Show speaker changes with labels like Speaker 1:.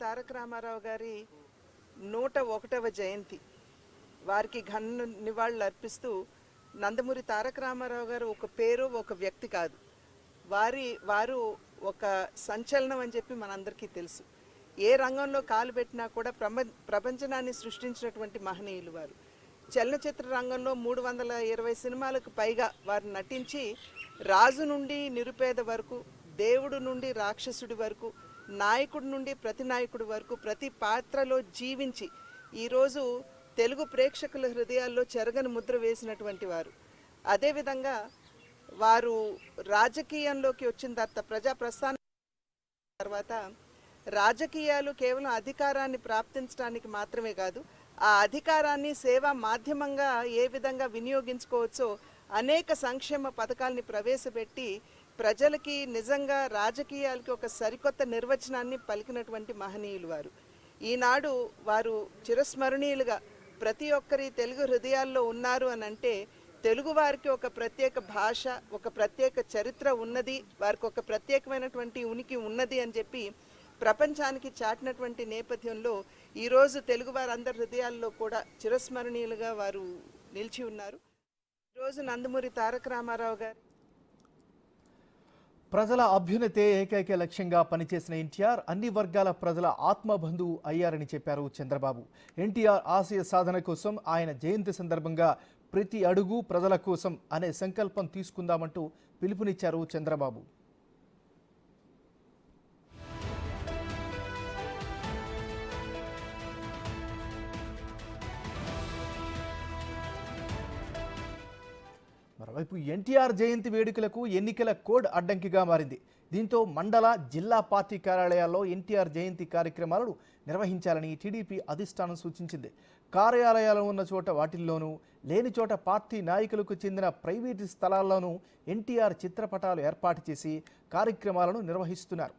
Speaker 1: తారక రామారావు గారి 101వ జయంతి వారికి ఘన నివాళులు అర్పిస్తూ నందమూరి తారక రామారావు గారు ఒక పేరు ఒక వ్యక్తి కాదు, వారు ఒక సంచలనం అని చెప్పి మనందరికీ తెలుసు. ఏ రంగంలో కాలు పెట్టినా కూడా ప్రపంచనాన్ని సృష్టించినటువంటి మహనీయులు వారు. చలనచిత్ర రంగంలో 320 సినిమాలకు పైగా వారు నటించి రాజు నుండి నిరుపేద వరకు, దేవుడు నుండి రాక్షసుడి వరకు, నాయకుడి నుండి ప్రతి నాయకుడి వరకు ప్రతి పాత్రలో జీవించి ఈరోజు తెలుగు ప్రేక్షకుల హృదయాల్లో చెరగని ముద్ర వేసినటువంటి వారు. అదేవిధంగా వారు రాజకీయంలోకి వచ్చిన తర్వాత ప్రజాప్రస్థానం తర్వాత రాజకీయాలు కేవలం అధికారాన్ని ప్రాప్తించడానికి మాత్రమే కాదు, ఆ అధికారాన్ని సేవా మాధ్యమంగా ఏ విధంగా వినియోగించుకోవచ్చో అనేక సంక్షేమ పథకాల్ని ప్రవేశపెట్టి ప్రజలకి నిజంగా రాజకీయాలకి ఒక సరికొత్త నిర్వచనాన్ని పలికినటువంటి మహనీయులు వారు. ఈనాడు వారు చిరస్మరణీయులుగా ప్రతి ఒక్కరి తెలుగు హృదయాల్లో ఉన్నారు అని అంటే తెలుగు వారికి ఒక ప్రత్యేక భాష, ఒక ప్రత్యేక చరిత్ర ఉన్నది, వారికి ఒక ప్రత్యేకమైనటువంటి ఉనికి ఉన్నది అని చెప్పి ప్రపంచానికి చాటినటువంటి నేపథ్యంలో ఈరోజు తెలుగు వారందరి హృదయాల్లో కూడా చిరస్మరణీయులుగా వారు నిలిచి ఉన్నారు. ఈరోజు నందమూరి తారక రామారావు గారు
Speaker 2: ప్రజల అభ్యున్నతే ఏకైక లక్ష్యంగా పనిచేసిన ఎన్టీఆర్ అన్ని వర్గాల ప్రజల ఆత్మబంధువు అయ్యారని చెప్పారు చంద్రబాబు. ఎన్టీఆర్ ఆశయ సాధన కోసం ఆయన జయంతి సందర్భంగా ప్రతి అడుగు ప్రజల కోసం అనే సంకల్పం తీసుకుందామంటూ పిలుపునిచ్చారు చంద్రబాబు. మరోవైపు ఎన్టీఆర్ జయంతి వేడుకలకు ఎన్నికల కోడ్ అడ్డంకిగా మారింది. దీంతో మండల, జిల్లా పార్టీ కార్యాలయాల్లో ఎన్టీఆర్ జయంతి కార్యక్రమాలను నిర్వహించాలని టీడీపీ అధిష్టానం సూచించింది. కార్యాలయాలు ఉన్న చోట వాటిల్లోనూ, లేని చోట పార్టీ నాయకులకు చెందిన ప్రైవేటు స్థలాల్లోనూ ఎన్టీఆర్ చిత్రపటాలు ఏర్పాటు చేసి కార్యక్రమాలను నిర్వహిస్తున్నారు.